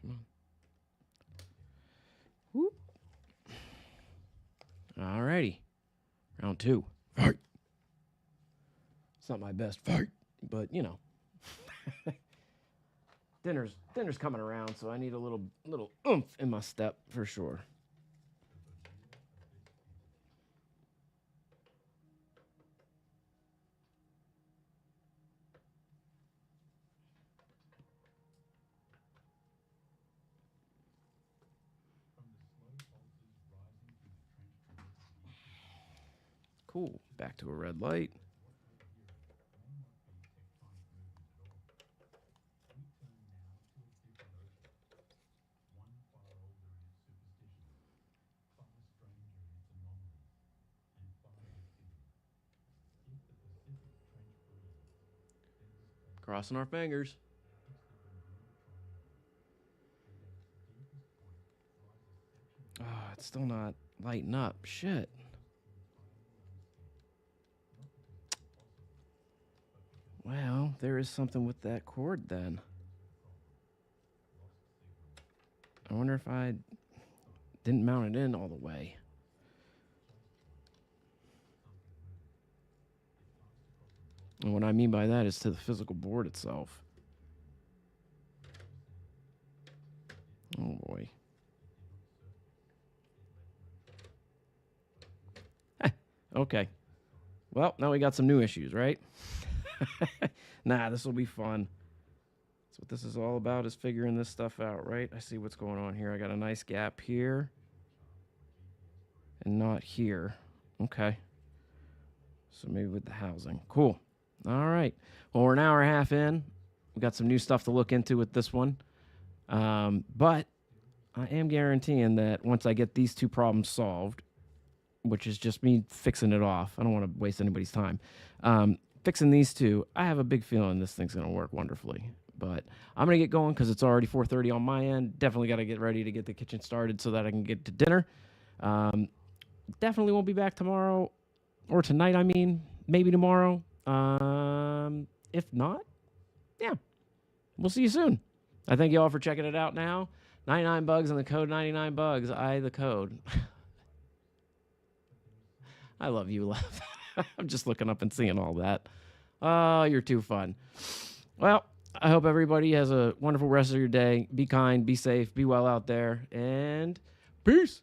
Come on. Whoop. Alrighty. Round 2. Fight. It's not my best fight, but you know. Dinner's coming around, so I need a little oomph in my step for sure. Cool. Back to a red light. Crossing our fingers. Oh, it's still not lighting up. Shit. Well, there is something with that cord then. I wonder if I didn't mount it in all the way. And what I mean by that is to the physical board itself. Oh boy. Okay. Well, now we got some new issues, right? Nah, this will be fun. That's what this is all about, is figuring this stuff out, right? I see what's going on here. I got a nice gap here. And not here. Okay. So maybe with the housing. Cool. All right. Well, we're an hour and a half in. We got some new stuff to look into with this one. But I am guaranteeing that once I get these two problems solved, which is just me fixing it off. I don't want to waste anybody's time. Fixing these two, I have a big feeling this thing's going to work wonderfully. But I'm going to get going because it's already 4:30 on my end. Definitely got to get ready to get the kitchen started so that I can get to dinner. Definitely won't be back tomorrow or tonight, I mean. Maybe tomorrow. If not, yeah. We'll see you soon. I thank you all for checking it out now. 99 bugs and the code 99 bugs. The code. I love you, Lev. I'm just looking up and seeing all that. Oh, you're too fun. Well, I hope everybody has a wonderful rest of your day. Be kind, be safe, be well out there, and peace.